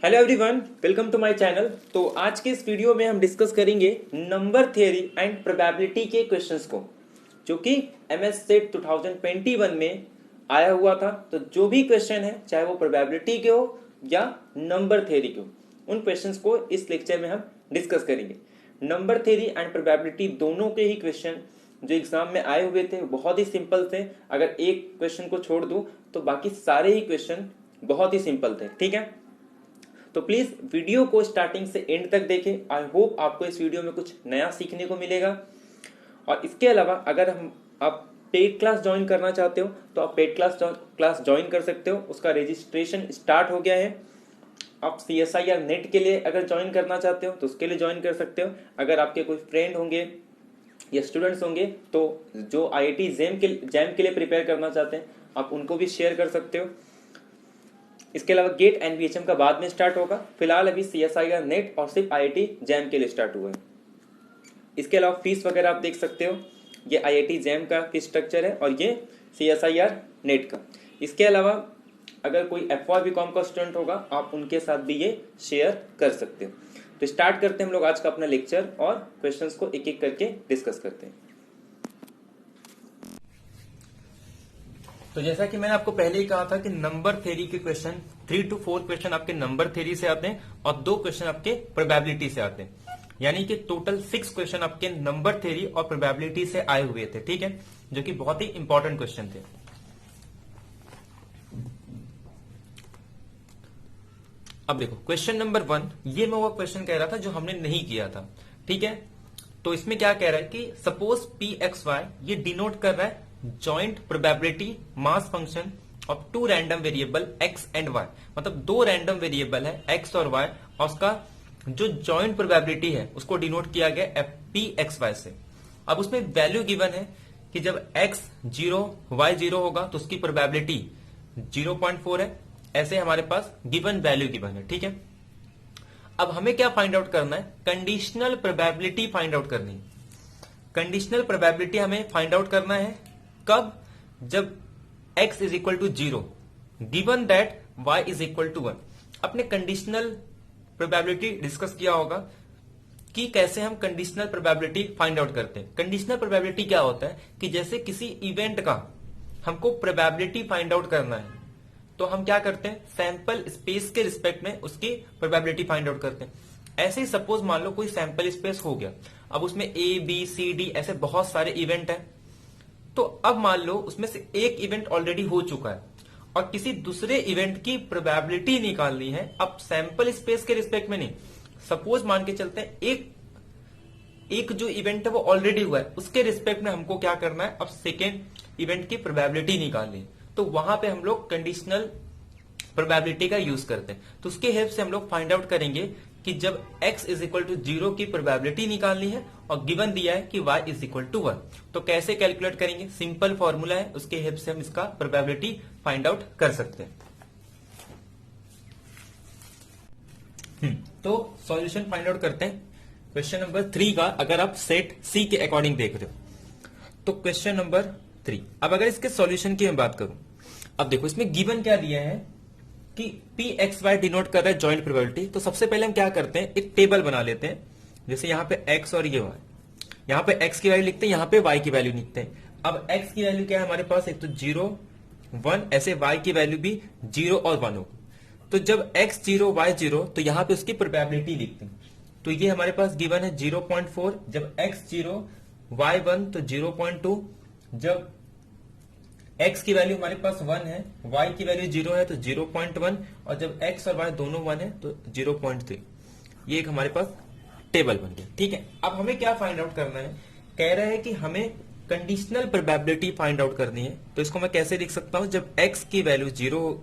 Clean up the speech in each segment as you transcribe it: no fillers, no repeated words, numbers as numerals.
Hello everyone, welcome to my channel. तो आज के इस वीडियो में हम डिस्कस करेंगे नंबर थियरी एंड प्रोबेबिलिटी के क्वेश्चंस को, जो कि एमएस सेट 2021 में आया हुआ था। तो जो भी क्वेश्चन है, चाहे वो प्रोबेबिलिटी के हो या नंबर थियरी के हो, उन क्वेश्चंस को इस लेक्चर में हम डिस्कस करेंगे। नंबर थियरी एंड प्रोबेबिलिटी दोनों के ही क्वेश्चन जो एग्जाम में आए हुए थे बहुत ही सिंपल थे। अगर एक क्वेश्चन को छोड़ दूं तो बाकी सारे ही क्वेश्चन बहुत ही सिंपल थे। ठीक है, तो प्लीज वीडियो को स्टार्टिंग से एंड तक देखें। आई होप आपको इस वीडियो में कुछ नया सीखने को मिलेगा। और इसके अलावा अगर आप पेड क्लास ज्वाइन करना चाहते हो तो आप पेड क्लास ज्वाइन कर सकते हो। उसका रजिस्ट्रेशन स्टार्ट हो गया है। आप CSIR नेट के लिए अगर ज्वाइन करना चाहते हो तो उसके लिए ज्वाइन कर सकते हो। अगर आपके कोई फ्रेंड होंगे या स्टूडेंट्स होंगे तो जो IIT जैम के लिए प्रिपेयर करना चाहते हैं, आप उनको भी शेयर कर सकते हो। इसके अलावा गेट NVHM का बाद में स्टार्ट होगा। फिलहाल अभी CSIR नेट और सिर्फ IIT जैम के लिए स्टार्ट हुआ है। इसके अलावा फीस वगैरह आप देख सकते हो, ये IIT जैम का फीस स्ट्रक्चर है और ये CSIR नेट का। इसके अलावा अगर कोई FY BCom का स्टूडेंट होगा, आप उनके साथ भी ये शेयर कर सकते हो। तो स्टार्ट करते हैं हम लोग आज का अपना लेक्चर और क्वेश्चंस को एक एक करके डिस्कस करते हैं। तो जैसा कि मैंने आपको पहले ही कहा था कि नंबर थ्योरी के क्वेश्चन 3 to 4 क्वेश्चन आपके नंबर थ्योरी से आते हैं और 2 क्वेश्चन आपके प्रोबेबिलिटी से आते हैं। यानी कि टोटल 6 क्वेश्चन आपके नंबर थ्योरी और प्रोबेबिलिटी से आए हुए थे। ठीक है, जो कि बहुत ही इंपॉर्टेंट क्वेश्चन थे। अब देखो क्वेश्चन नंबर 1, ये मैं वो क्वेश्चन कह रहा था जो हमने नहीं किया था। ठीक है, तो इसमें क्या कह रहा है कि सपोज PXY ये डिनोट कर रहा है joint probability mass function of 2 random variable x and y। मतलब 2 रैंडम वेरिएबल है x और y, और उसका जो जॉइंट प्रोबेबिलिटी है उसको डिनोट किया गया PXY से। अब उसमें वैल्यू गिवन है कि जब x 0 y 0 होगा तो उसकी प्रोबेबिलिटी 0.4 है। ऐसे हमारे पास गिवन वैल्यू गिवन है। ठीक है, अब हमें क्या फाइंड आउट करना है? कंडीशनल प्रोबेबिलिटी फाइंड आउट करनी है। कंडीशनल प्रोबेबिलिटी हमें फाइंड आउट करना है कब? जब x is equal to 0 given that y is equal to 1। अपने कंडीशनल प्रोबेबिलिटी डिस्कस किया होगा कि कैसे हम कंडीशनल प्रोबेबिलिटी फाइंड आउट करते हैं। कंडीशनल प्रोबेबिलिटी क्या होता है कि जैसे किसी इवेंट का हमको प्रोबेबिलिटी फाइंड आउट करना है तो हम क्या करते हैं? सैंपल स्पेस के रिस्पेक्ट में उसकी प्रोबेबिलिटी फाइंड आउट करते हैं। ऐसे ही सपोज मान लो कोई सैंपल स्पेस हो गया, अब उसमें A B C D ऐसे बहुत सारे इवेंट है। तो अब मान लो उसमें से एक इवेंट ऑलरेडी हो चुका है और किसी दूसरे इवेंट की प्रोबेबिलिटी निकालनी है। अब सैंपल स्पेस के रिस्पेक्ट में नहीं, सपोज मान के चलते हैं एक जो इवेंट है वो ऑलरेडी हुआ है, उसके रिस्पेक्ट में हमको क्या करना है? अब सेकेंड इवेंट की प्रोबेबिलिटी निकालनी है। तो वहां पे हम लोग कंडीशनल प्रोबेबिलिटी का यूज करते हैं। तो उसके हेल्प से हम लोग फाइंड आउट करेंगे कि जब x इज इक्वल टू 0 की प्रोबेबिलिटी निकालनी है और गिवन दिया है कि y इज इक्वल टू 1, तो कैसे कैलकुलेट करेंगे? सिंपल फॉर्मूला है, उसके हेल्प से हम इसका प्रोबेबिलिटी फाइंड आउट कर सकते हैं। तो सॉल्यूशन फाइंड आउट करते हैं क्वेश्चन नंबर 3 का। अगर आप सेट C के अकॉर्डिंग देख रहे हो तो क्वेश्चन नंबर 3। अब अगर इसके सॉल्यूशन की मैं बात करूं, अब देखो इसमें गिवन क्या दिया है कि PXY डिनोट कर रहा है जॉइंट प्रोबेबिलिटी। तो सबसे पहले हम क्या करते हैं? एक टेबल बना लेते हैं। जैसे यहाँ पे x और ये y, यहाँ पे x की वैल्यू लिखते हैं, यहाँ पे y की वैल्यू लिखते हैं। अब x की वैल्यू क्या है हमारे पास? एक तो 0 1, ऐसे y की वैल्यू भी 0 और 1 होगी। तो जब x 0 y 0 तो यहाँ पे उसकी प्रोबेबिलिटी लिखते हैं। तो ये हमारे पास गिवन है 0.4। जब x 0 y 1 तो 0.2। जब x की वैल्यू हमारे पास 1 है, y की वैल्यू 0 है तो 0.1, और जब x और y दोनों 1 है तो 0.3। ये एक हमारे पास टेबल बन गया। ठीक है, अब हमें क्या फाइंड आउट करना है? कह रहा है कि हमें कंडीशनल प्रोबेबिलिटी फाइंड आउट करनी है। तो इसको मैं कैसे लिख सकता हूं? जब x की वैल्यू 0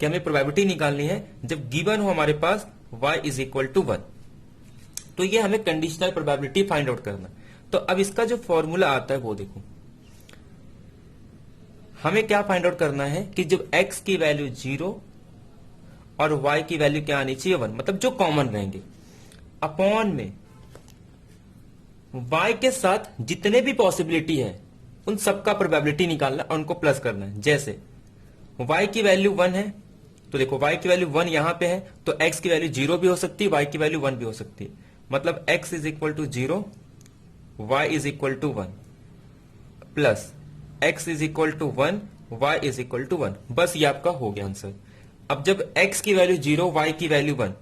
की हमें प्रोबेबिलिटी निकालनी है जब गिवन हो हमारे पास y इज इक्वल टू 1। तो ये हमें कंडीशनल प्रोबेबिलिटी फाइंड आउट करना है। तो अब इसका जो फॉर्मूला आता है वो देखो, हमें क्या फाइंड आउट करना है कि जब x की वैल्यू 0 और y की वैल्यू क्या आनी चाहिए? 1, मतलब जो कॉमन रहेंगे, अपॉन में y के साथ जितने भी पॉसिबिलिटी है उन सबका प्रोबेबिलिटी निकालना और उनको प्लस करना है। जैसे y की वैल्यू 1 है तो देखो y की वैल्यू 1 यहां पे है, तो x की वैल्यू 0 भी हो सकती है, y की वैल्यू 1 भी हो सकती है। मतलब x is equal to 0, y is equal to 1 plus x is equal to 1, y is equal to 1। बस ये आपका हो गया आंसर। अब जब x की वैल्यू 0, y की वैल्यू 1,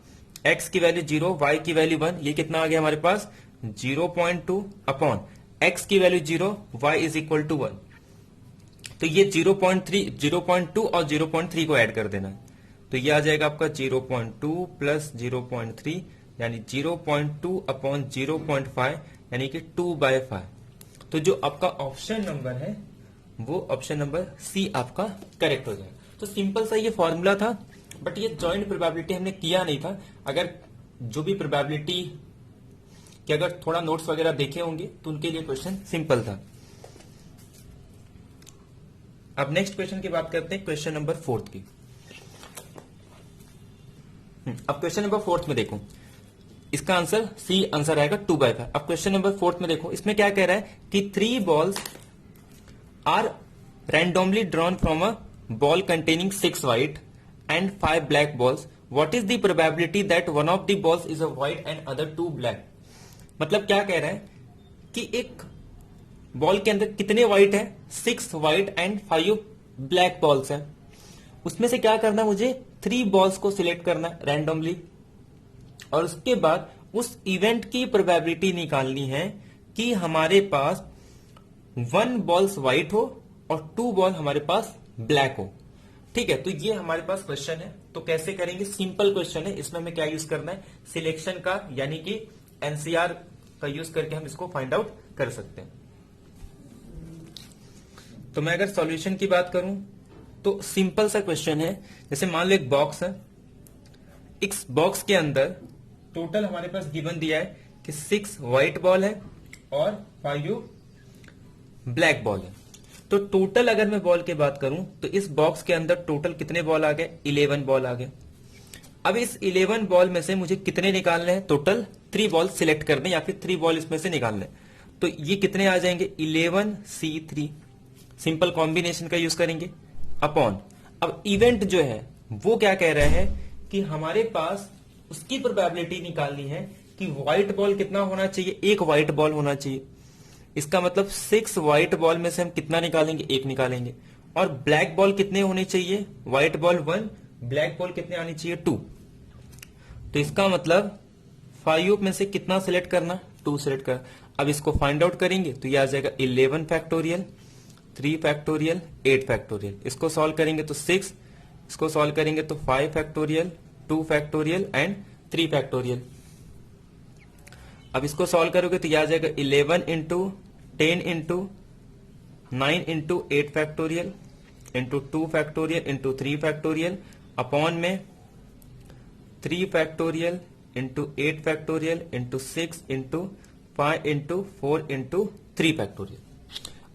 x की वैल्यू 0, y की वैल्यू 1, ये कितना आ गया हमारे पास 0.2 अपॉन x की value 0, y is equal to 1। तो ये 0.3, 0.2 और 0.3 को ऐड कर देना है, तो ये आ जाएगा आपका 0.2 प्लस 0.3 यानी 0.2 अपॉन 0.5 यानी कि 2/5। तो जो आपका ऑप्शन नंबर है वो ऑप्शन नंबर सी आपका करेक्ट हो जाएगा। तो सिंपल सा ये फॉर्मूला था, बट ये जॉइंट प्रोबेबिलिटी हमने किया नहीं था। अगर जो भी प्रोबेबिलिटी कि अगर थोड़ा नोट्स वगैरह देखे होंगे तो उनके लिए क्वेश्चन सिंपल था। अब नेक्स्ट क्वेश्चन की बात करते हैं, क्वेश्चन नंबर 4 की। अब क्वेश्चन नंबर 4 में देखो, इसका आंसर सी आंसर आएगा 2/5। अब क्वेश्चन नंबर 4 में देखो, इसमें क्या कह रहा है कि 3 balls are randomly drawn from a ball containing 6 white and 5 black balls. What is the probability that one of the balls is a white and other 2 black? मतलब क्या कह रहा है कि एक बॉल के अंदर कितने व्हाइट है, 6 व्हाइट एंड 5 ब्लैक बॉल्स हैं। उसमें से क्या करना है, मुझे 3 बॉल्स को सिलेक्ट करना है रैंडमली, और उसके बाद उस इवेंट की प्रोबेबिलिटी निकालनी है कि हमारे पास 1 बॉल्स व्हाइट हो और 2 बॉल हमारे पास ब्लैक हो। ठीक है, तो ये हमारे पास क्वेश्चन है। तो कैसे करेंगे, सिंपल क्वेश्चन है। इसमें हमें क्या यूज करना है, सिलेक्शन का यानी कि एनसीआर का यूज करके हम इसको फाइंड आउट कर सकते हैं। तो मैं अगर सॉल्यूशन की बात करूं तो सिंपल सा क्वेश्चन है। जैसे मान लो एक बॉक्स है, इस बॉक्स के अंदर टोटल हमारे पास गिवन दिया है कि 6 व्हाइट बॉल है और 5 ब्लैक बॉल है। तो टोटल अगर मैं बॉल की बात करूं तो इस बॉक्स के अंदर टोटल कितने बॉल आ गए, 11 बॉल आ गए। अब इस 11 बॉल में से मुझे कितने निकालने हैं, टोटल 3 बॉल सिलेक्ट करने या फिर 3 बॉल इसमें से निकालने। तो ये कितने आ जाएंगे, 11C3। सिंपल कॉम्बिनेशन का यूज करेंगे अपॉन, अब इवेंट जो है वो क्या कह रहा है कि हमारे पास उसकी प्रोबेबिलिटी निकालनी है कि व्हाइट बॉल कितना होना चाहिए, 1 व्हाइट बॉल होना चाहिए। इसका मतलब 6 व्हाइट बॉल में से हम कितना निकालेंगे, 1 निकालेंगे। और ब्लैक बॉल कितने होने चाहिए, व्हाइट बॉल 1, ब्लैक बॉल कितने आनी चाहिए, 2। तो इसका मतलब 5 में से कितना सिलेक्ट करना, 2 सिलेक्ट कर। अब इसको फाइंड आउट करेंगे तो यह आ जाएगा 11 फैक्टोरियल, 3 फैक्टोरियल, 8 फैक्टोरियल। इसको सॉल्व करेंगे तो 6, इसको सॉल्व करेंगे तो 5 फैक्टोरियल, 2 फैक्टोरियल एंड 3 फैक्टोरियल। अब इसको सॉल्व करोगे तो यह आ जाएगा 11 into 10 into 9 into 8 factorial into 2 factorial into 3 factorial upon में 3 factorial into 8 factorial into 6 into 5 into 4 into 3 factorial.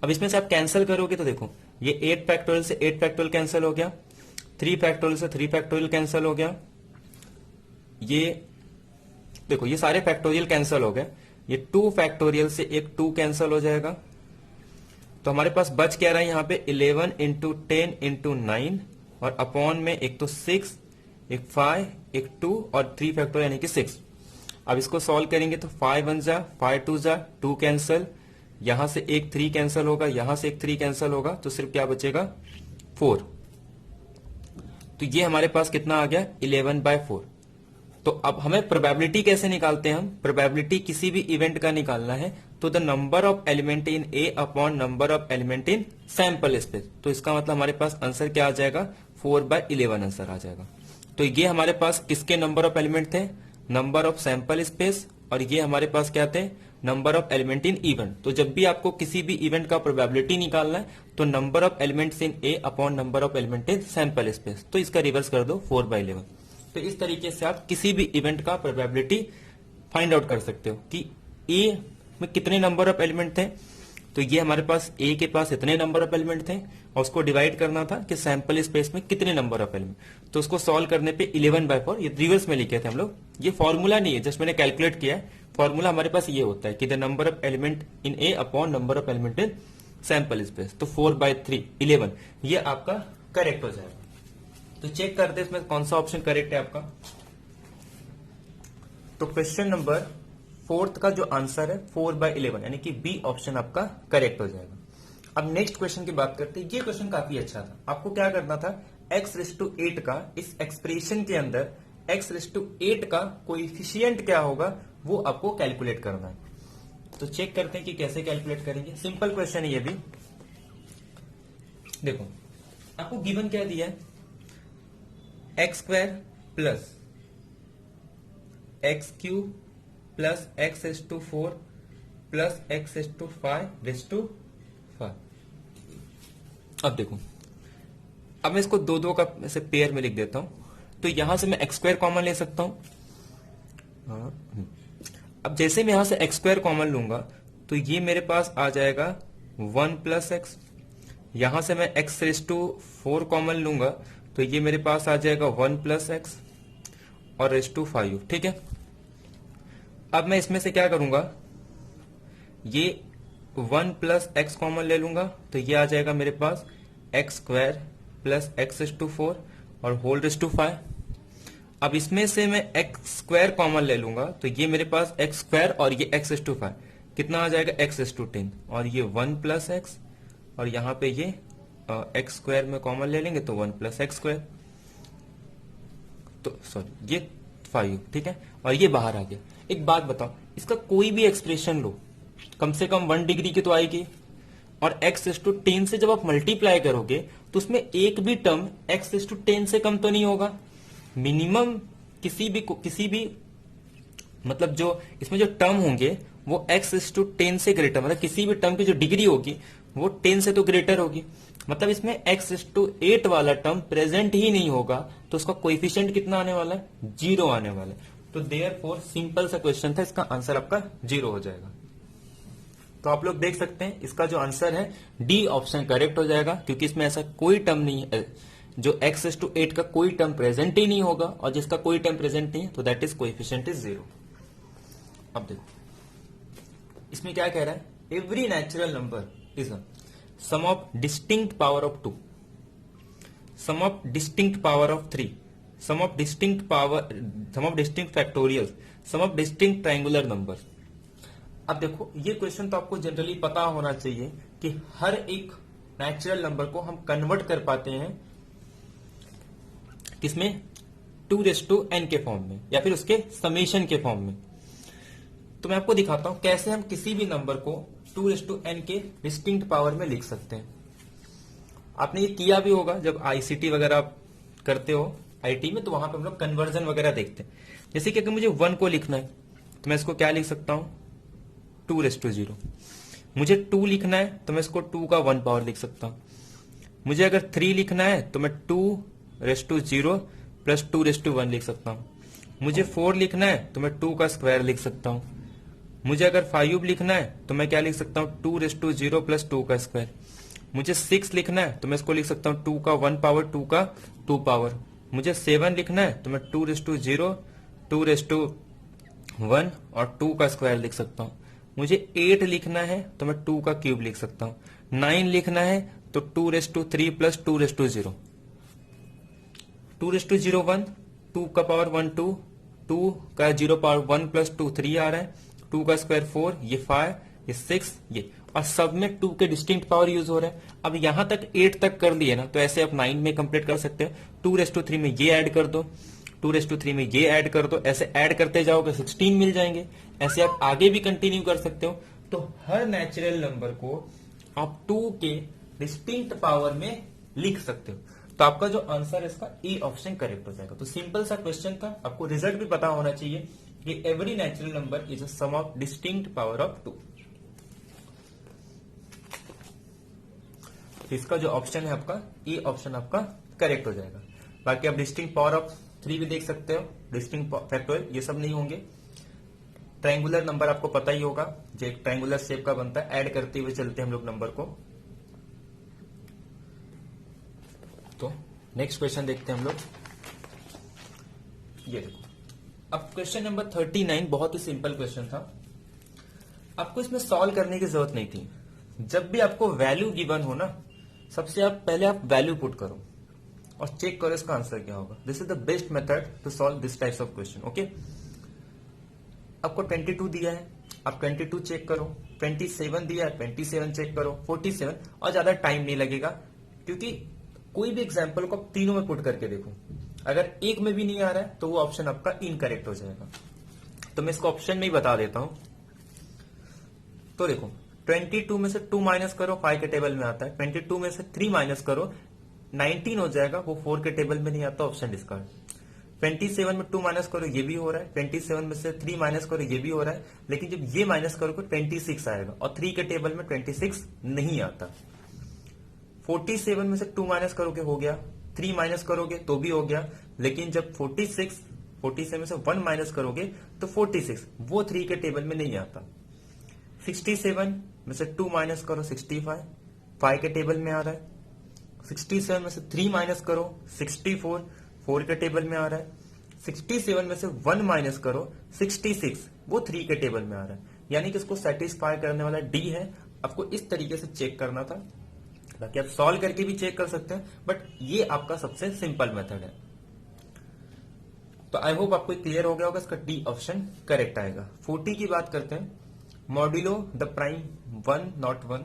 अब इसमें से आप कैंसिल करोगे तो देखो ये 8 फैक्टोरियल से 8 फैक्टोरियल कैंसिल हो गया, 3 फैक्टोरियल से 3 फैक्टोरियल कैंसिल हो गया, ये देखो ये सारे फैक्टोरियल कैंसिल हो गए, ये 2 फैक्टोरियल से एक 2 कैंसिल हो जाएगा। तो हमारे पास बच क्या रहा है यहाँ पे 11 इंटू 10 इंटू 9 और अपॉन में एक तो 6, एक 5, एक 2 और 3 फैक्टोरियल यानी कि 6। अब इसको सॉल्व करेंगे तो 5 1 जा, 5 2 जा, 2 कैंसिल, यहां से एक 3 कैंसिल होगा, यहां से एक 3 कैंसिल होगा, तो सिर्फ क्या बचेगा 4। तो ये हमारे पास कितना आ गया 11/4। तो अब हमें प्रोबेबिलिटी कैसे निकालते हैं, हम प्रोबेबिलिटी किसी भी इवेंट का निकालना है तो the number of element in A upon number of element in sample space. तो इसका मतलब हमारे पास आंसर क्या आ जाएगा 4/11 आंसर आ जाएगा। तो ये हमारे पास किसके नंबर ऑफ एलिमेंट थे, नंबर ऑफ सैंपल स्पेस, और ये हमारे पास क्या थे, number of element in event. तो जब भी आपको किसी भी इवेंट का प्रोबेबिलिटी निकालना है तो number of elements in A upon number of element in sample space. तो इसका रिवर्स कर दो 4/11। तो इस तरीके से आप किसी भी इवेंट का प्रोबेबिलिटी फाइंड आउट कर सकते हो कि ए में कितने नंबर ऑफ एलिमेंट थे। तो ये हमारे पास ए के पास इतने नंबर ऑफ एलिमेंट थे और उसको डिवाइड करना था कि सैंपल स्पेस में कितने नंबर ऑफ एलिमेंट। तो उसको सॉल्व करने पे 11/4 ये रिवर्स में लिखे थे हम लोग। ये फॉर्मूला नहीं है, जस्ट मैंने कैलकुलेट किया है। फॉर्मूला हमारे पास ये होता है कि the number of element in A upon number of element in sample space. तो 4/3 11 ये आपका करेक्ट हो जाएगा। तो चेक करते हैं इसमें कौन सा ऑप्शन करेक्ट है आपका। तो क्वेश्चन नंबर 4 का जो आंसर है 4/11 यानी कि बी ऑप्शन आपका करेक्ट हो जाएगा। अब नेक्स्ट क्वेश्चन की बात करते हैं। ये क्वेश्चन काफी अच्छा था। आपको क्या करना था, x⁸8 का इस एक्सप्रेशन के अंदर x⁸8 का कोएफिशिएंट क्या होगा वो आपको कैलकुलेट करना है। तो चेक करते हैं कि कैसे कैलकुलेट करेंगे। सिंपल क्वेश्चन है ये भी। देखो आपको गिवन क्या दिया है, x² plus x³ plus x⁴ plus x⁵5। अब देखो, अब मैं इसको दो का ऐसे पेयर में लिख देता हूं। तो यहां से मैं x² कॉमन ले सकता हूं। अब जैसे मैं यहां से x² कॉमन लूंगा तो ये मेरे पास आ जाएगा 1 + x। यहां से मैं x⁴ कॉमन लूंगा तो ये मेरे पास आ जाएगा 1 + x और ⁵5। ठीक है। अब मैं इसमें से क्या करूंगा, ये 1 + x कॉमन ले लूंगा तो ये आ जाएगा मेरे पास x² प्लस x⁴ और होल ⁵5। अब इसमें से मैं x² कॉमन ले लूंगा तो ये मेरे पास x² और ये x⁵ कितना आ जाएगा x⁻10 और ये 1 + x और यहाँ पे ये x² में कॉमन ले लेंगे तो 1 + x²। तो सॉरी ये 5। ठीक है, और ये बाहर आ गया। एक बात बताओ, इसका कोई भी एक्सप्रेशन लो कम से कम 1 डिग्री की तो आएगी, और x⁻10 से जब आप मल्टीप्लाई करोगे तो उसमें एक भी टर्म x⁻10 से कम तो नहीं होगा। मिनिमम किसी भी मतलब जो इसमें जो टर्म होंगे वो x⁻10 से ग्रेटर, मतलब किसी भी टर्म की जो डिग्री होगी वो 10 से तो ग्रेटर होगी। मतलब इसमें x⁸8 वाला टर्म प्रेजेंट ही नहीं होगा तो उसका कोएफिशिएंट कितना आने वाला है, 0 आने वाला है। तो देयरफॉर सिंपल सा क्वेश्चन था, इसका आंसर आपका 0 हो जाएगा। तो आप लोग देख सकते हैं इसका जो आंसर है डी ऑप्शन करेक्ट हो जाएगा, क्योंकि इसमें ऐसा कोई टर्म नहीं है जो x⁸8 का कोई टर्म प्रेजेंट ही नहीं होगा, और जिसका कोई टर्म प्रेजेंट नहीं है तो दैट इज कोएफिशिएंट इज 0। अब देखो इसमें क्या कह रहा है, every natural number is a sum of distinct power of 2, sum of distinct power of 3, sum of distinct factorial, sum of distinct triangular number. अब देखो ये क्वेश्चन तो आपको जनरली पता होना चाहिए कि हर एक नेचुरल नंबर को हम कन्वर्ट कर पाते हैं किसमें, 2n के फॉर्म में या फिर उसके समेशन के फॉर्म में। तो मैं आपको दिखाता हूं कैसे हम किसी भी नंबर को 2n के डिस्टिंक्ट पावर में लिख सकते हैं। आपने ये किया भी होगा जब ICT वगैरह आप करते हो IT में, तो वहां पे हम लोग कन्वर्जन वगैरह देखते हैं। जैसे कि अगर मुझे 1 को लिखना है तो मैं इसको क्या लिख सकता हूं, 2⁻0। मुझे 2 लिखना है तो मैं इसको 2 का 1 पावर लिख सकता हूं। मुझे अगर 3 लिखना है तो मैं 2⁻0 प्लस 2⁻1 लिख सकता हूं। मुझे 4 लिखना है तो मैं 2 का स्क्वायर लिख सकता हूं। मुझे अगर 5 लिखना है तो मैं क्या लिख सकता हूं, 2⁻0 प्लस 2 का स्क्वायर। मुझे 6 लिखना है तो मैं इसको लिख सकता हूं 2 का 1 पावर 2 का 2 पावर। मुझे 7 लिखना है तो मैं 2⁻0 2⁻1 और 2 का स्क्वायर लिख सकता हूं। मुझे 8 लिखना है तो मैं 2 का क्यूब लिख सकता हूं। 9 लिखना है तो 2⁻3 प्लस 2⁻0, 2⁻01, 2 का पावर 1 2, 2 का 0 पावर 1 प्लस 2 3 आ रहा है, 2 का स्क्वायर 4, ये 5, ये 6, ये, और सब में 2 के डिस्टिंक्ट पावर यूज हो रहा है। अब यहां तक 8 तक कर लिए ना, तो ऐसे आप 9 में कंप्लीट कर सकते हो। 2⁻3 में ये ऐड कर दो, 2⁻3 में ये ऐड कर दो, ऐसे ऐड करते जाओगे 16 मिल जाएंगे। ऐसे आप आगे भी कंटिन्यू कर सकते हो। तो हर नेचुरल नंबर को आप 2 के डिस्टिंक्ट पावर में लिख सकते हो। तो आपका जो आंसर है इसका ए ऑप्शन करेक्ट हो जाएगा। तो सिंपल सा क्वेश्चन था, आपको रिजल्ट भी पता होना चाहिए कि every natural number is a sum of distinct power of 2। इसका जो ऑप्शन है आपका ए ऑप्शन आपका करेक्ट हो जाएगा। बाकी आप डिस्टिंक्ट पावर ऑफ 3 भी देख सकते हो, डिस्टिंक्ट फैक्टोरियल, ये सब नहीं होंगे। ट्रायंगुलर नंबर आपको पता ही होगा, जो एक ट्रायंगुलर शेप का बनता है, ऐड करते हुए चलते हैं हम लोग नंबर को। तो नेक्स्ट क्वेश्चन देखते हैं हम लोग। ये देखो, अब क्वेश्चन नंबर 39 बहुत ही सिंपल क्वेश्चन था। आपको इसमें सॉल्व करने की जरूरत नहीं थी। जब भी आपको वैल्यू गिवन हो ना, सबसे आप पहले आप वैल्यू पुट करो। और चेक करो इसका आंसर क्या होगा। This is the best method to solve this types of question. Okay, आपको 22 दिया है, आप 22 चेक करो, 27 दिया है 27 चेक करो, 47, और ज्यादा टाइम नहीं लगेगा क्योंकि कोई भी एग्जाम्पल को आप तीनों में पुट करके देखो, अगर एक में भी नहीं आ रहा है तो वो ऑप्शन आपका इनकरेक्ट हो जाएगा। तो मैं इसको ऑप्शन में ही बता देता हूं। तो देखो 22 में से 2 माइनस करो, 5 के टेबल में आता है। 22 में से 3 माइनस करो, 19 हो जाएगा, वो 4 के टेबल में नहीं आता, ऑप्शन डिस्कार्ड। 27 में 2 माइनस करो, ये भी हो रहा है। 27 में से 3 माइनस करो, ये भी हो रहा है। लेकिन जब ये माइनस करोगे 26 आएगा, और 3 के टेबल में 26 नहीं आता। 47 में से 2 माइनस करोगे हो गया, 3 माइनस करोगे तो भी हो गया। लेकिन जब 47 में से 1 माइनस करोगे तो 46, वो 3 के टेबल में नहीं आता। 67 में से 2 माइनस करो, 65, 5 के टेबल में आ रहा है। 67 में से 3 माइनस करो, 64, 4 के टेबल में आ रहा है। 67 में से 1 माइनस करो, 66, वो 3 के टेबल में आ रहा है। यानी कि इसको सेटिस्फाई करने वाला डी है। आपको इस तरीके से चेक करना था, बाकी आप सॉल्व करके भी चेक कर सकते हैं, बट ये आपका सबसे सिंपल मेथड है। तो आई होप आपको क्लियर हो गया होगा, इसका डी ऑप्शन करेक्ट आएगा। 40 की बात करते हैं। Modulo the prime 1 not 1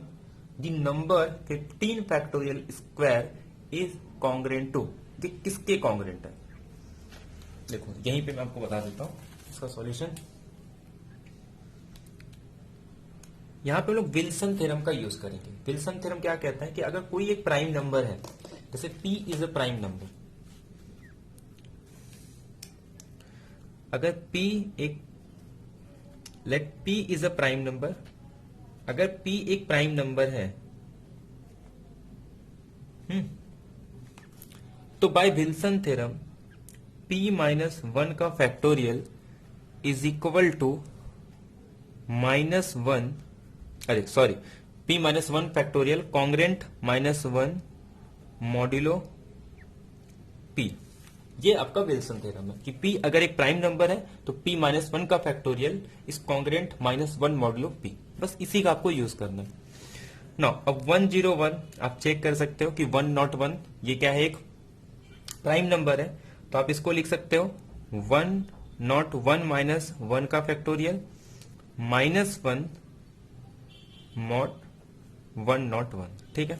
the number 15 factorial square is congruent to. ये किसके कॉन्ग्रेंट है? देखो यहीं पे मैं आपको बता देता हूं इसका सॉल्यूशन। यहां पे लोग विल्सन थ्योरम का यूज करेंगे। विल्सन थ्योरम क्या कहता है कि अगर कोई एक प्राइम नंबर है, जैसे p is a prime number, अगर p एक let p is a prime number, अगर p एक प्राइम नंबर है, तो by Wilson theorem p minus 1 का फैक्टोरियल इज इक्वल टू -1, अरे sorry, p minus 1 factorial congruent -1 modulo p। ये आपका विल्सन थ्योरम है कि p अगर एक प्राइम नंबर है तो p माइनस 1 का factorial is congruent -1 modulo p। बस इसी का आपको यूज करना है। नाउ अब 101 आप चेक कर सकते हो कि 1 नॉट 1 ये क्या है, एक प्राइम नंबर है। तो आप इसको लिख सकते हो 1 नॉट 1 माइनस 1 का फैक्टोरियल -1 मॉड 1 नॉट 1। ठीक है,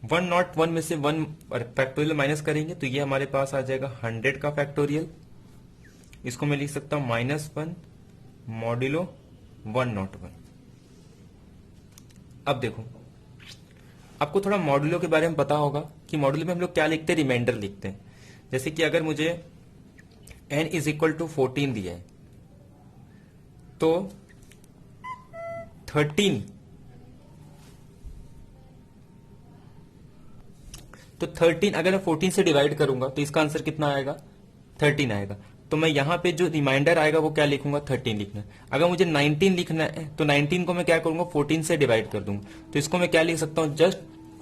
1 नॉट 1 में से 1 फैक्टोरियल माइनस करेंगे तो ये हमारे पास आ जाएगा 100 का फैक्टोरियल। इसको मैं लिख सकता हूं -1 मॉड्यूलो 1 नॉट 1। अब देखो आपको थोड़ा मॉड्यूलो के बारे में पता होगा कि मॉड्यूलो में हम लोग क्या लिखते हैं, रिमाइंडर लिखते हैं। जैसे कि अगर मुझे n इज इक्वल टू 14 दिया है तो 13 अगर मैं 14 से डिवाइड करूंगा तो इसका आंसर कितना आएगा, 13 आएगा। तो मैं यहां पे जो रिमाइंडर आएगा वो क्या लिखूंगा, 13 लिखना है। अगर मुझे 19 लिखना है तो 19 को मैं क्या करूंगा, 14 से डिवाइड कर दूंगा। तो इसको मैं क्या लिख सकता हूं, जस्ट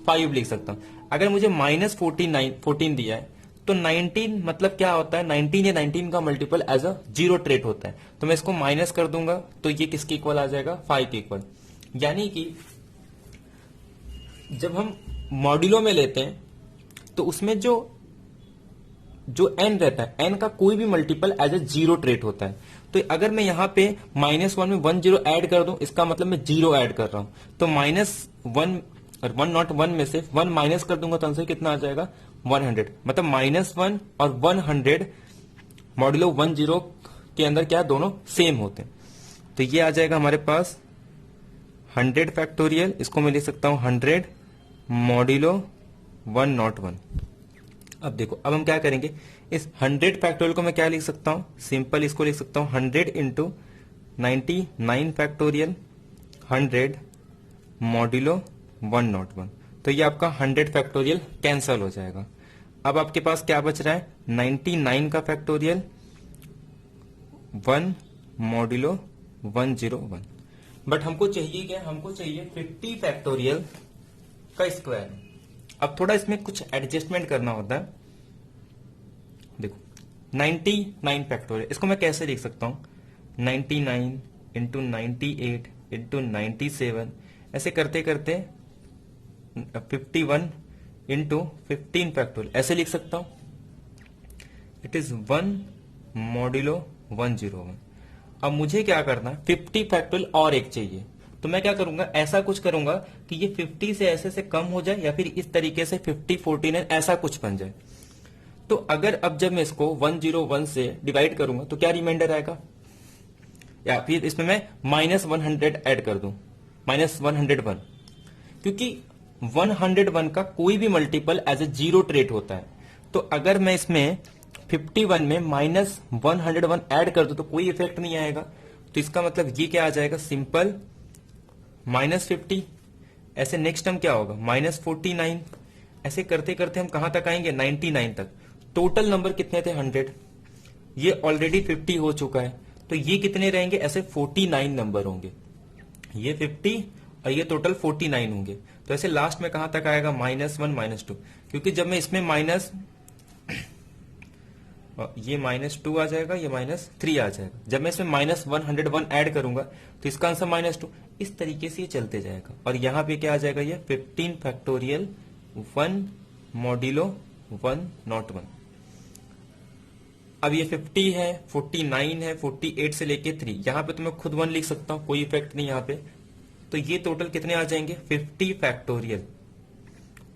5 लिख सकता हूं। अगर मुझे -14 दिया है तो 19 मतलब क्या होता है, 19 या 19 का मल्टीपल एज अ 0 ट्रेट होता है। तो मैं इसको माइनस कर दूंगा तो ये किसके इक्वल आ जाएगा, 5 के इक्वल। यानी कि जब हम मॉड्यूलो में लेते हैं तो उसमें जो n रहता है, n का कोई भी मल्टीपल एज अ 0 ट्रेट होता है। तो अगर मैं यहां पे -1 में 1 0 ऐड कर दूं, इसका मतलब मैं 0 ऐड कर रहा हूं। तो -1 और 1 नॉट 1 में से 1 माइनस कर दूंगा तो आंसर कितना आ जाएगा, 100। मतलब -1 और 100 मॉड्यूलो 10 के अंदर क्या दोनों सेम होते हैं। तो ये आ जाएगा हमारे पास 100 फैक्टोरियल। इसको मैं लिख सकता हूं 100 मॉड्यूलो 1 नॉट 1। अब देखो अब हम क्या करेंगे, इस 100 फैक्टोरियल को मैं क्या लिख सकता हूं, सिंपल इसको लिख सकता हूं 100 इंटू 99 फैक्टोरियल 100 मॉड्यूलो 1 नॉट 1। तो ये आपका 100 फैक्टोरियल कैंसल हो जाएगा। अब आपके पास क्या बच रहा है, 99 का फैक्टोरियल 1 मॉड्यूलो 101। बट हमको चाहिए क्या, हमको चाहिए 50 फैक्टोरियल का स्क्वायर। अब थोड़ा इसमें कुछ एडजस्टमेंट करना होता है। देखो 99 फैक्टोरियल, इसको मैं कैसे लिख सकता हूं, 99 इंटू 98 इंटू 97, ऐसे करते करते 51 इंटू 15 फैक्टोरियल ऐसे लिख सकता हूं। It is 1 modulo 101। अब मुझे क्या करना, 50 फैक्टोरियल और एक चाहिए, तो मैं क्या करूंगा, ऐसा कुछ करूंगा कि ये 50 से ऐसे से कम हो जाए या फिर इस तरीके से 50 49 ऐसा कुछ बन जाए। तो अगर अब जब मैं इसको 101 से डिवाइड करूंगा तो क्या रिमाइंडर आएगा, या फिर इसमें मैं -100 ऐड कर दूं, -101, क्योंकि 101 का कोई भी multiple as a zero trait होता है। तो अगर मैं इसमें 51 में -101 ऐड कर दूं तो कोई इफेक्ट नहीं आएगा। तो इसका मतलब ये क्या आ जाएगा, सिंपल -50। ऐसे नेक्स्ट टर्म क्या होगा, -49। ऐसे करते करते हम कहां तक आएंगे, 99 तक। टोटल नंबर कितने थे, 100। ये ऑलरेडी 50 हो चुका है, तो ये कितने रहेंगे, ऐसे 49 नंबर होंगे। ये 50 और ये टोटल 49 होंगे। तो ऐसे लास्ट में कहां तक आएगा, -1 -2, क्योंकि जब मैं इसमें ये -2 आ जाएगा, ये -3 आ जाएगा। जब मैं इसमें -101 ऐड करूंगा तो इसका आंसर -2। इस तरीके से ये चलते जाएगा। और यहां पे क्या आ जाएगा, ये 15 फैक्टोरियल 1 मॉड्यूलो 101। अब ये 50 है, 49 है, 48 से लेके 3, यहां पे तो मैं खुद 1 लिख सकता हूं, कोई इफेक्ट नहीं यहां पे। तो ये टोटल कितने आ जाएंगे, 50 फैक्टोरियल,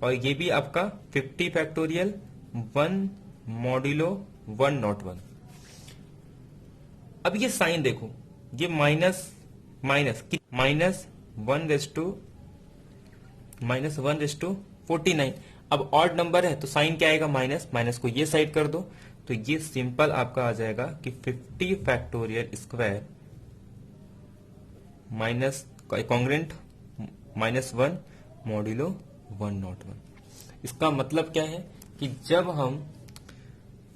और ये भी आपका 50 फैक्टोरियल 1 मॉड्यूलो 101। अब ये साइन देखो, ये माइनस -1/49। अब ऑड नंबर है तो साइन क्या आएगा, माइनस को ये साइड कर दो, तो ये सिंपल आपका आ जाएगा कि 50 factorial square minus congruent -1 modulo 101। इसका मतलब क्या है कि जब हम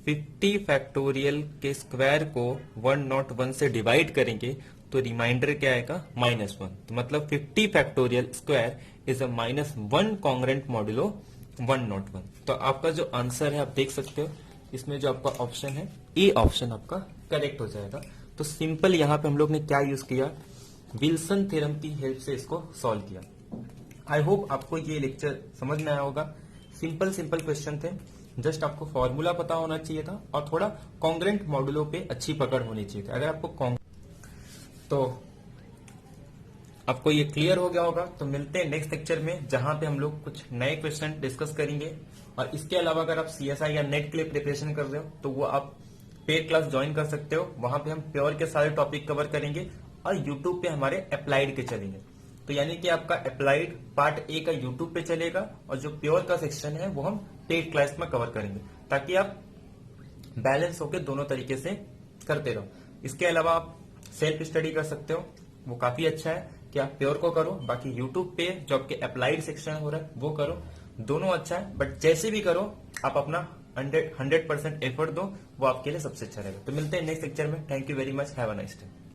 50 फैक्टोरियल के स्क्वायर को 101 से डिवाइड करेंगे तो रिमाइंडर क्या आएगा, -1। तो मतलब 50 factorial square is a -1 congruent modulo 101। तो आपका जो आंसर है आप देख सकते हो, इसमें जो आपका ऑप्शन है ए ऑप्शन आपका करेक्ट हो जाएगा। तो सिंपल यहां पे हम लोग ने क्या यूज किया, विल्सन थ्योरम की हेल्प से इसको सॉल्व किया। आई होप आपको ये लेक्चर समझ में आया होगा। सिंपल क्वेश्चन थे, जस्ट आपको फॉर्मूला पता होना चाहिए था और थोड़ा कॉन्ग्रेंट मॉड्यूलों पे अच्छी पकड़ होनी चाहिए थी। अगर आपको तो आपको ये क्लियर हो गया होगा। तो मिलते हैं नेक्स्ट लेक्चर में, जहां पे हम लोग कुछ नए क्वेश्चन डिस्कस करेंगे। और इसके अलावा अगर आप सीएसआई या नेट के लिए प्रिपरेशन कर रहे हो तो वो आप पेड क्लास ज्वाइन कर सकते हो। वहां पे हम प्योर के सारे टॉपिक कवर करेंगे और यूट्यूब पे हमारे अप्लाइड के चलेंगे। तो यानी कि आपका अप्लाइड पार्ट ए का यूट्यूब पे चलेगा और जो प्योर का सेक्शन है वो हम पेड क्लास में कवर करेंगे, ताकि आप बैलेंस होकर दोनों तरीके से करते रहो। इसके अलावा आप सेल्फ स्टडी कर सकते हो, वो काफी अच्छा है कि आप प्योर को करो, बाकी यूट्यूब पे जो आपके अप्लाइड सेक्शन हो रहा है वो करो। दोनों अच्छा है, बट जैसे भी करो आप अपना 100% एफर्ट दो, वो आपके लिए सबसे अच्छा रहेगा। तो मिलते हैं नेक्स्ट लेक्चर में। Thank you very much, have a nice day.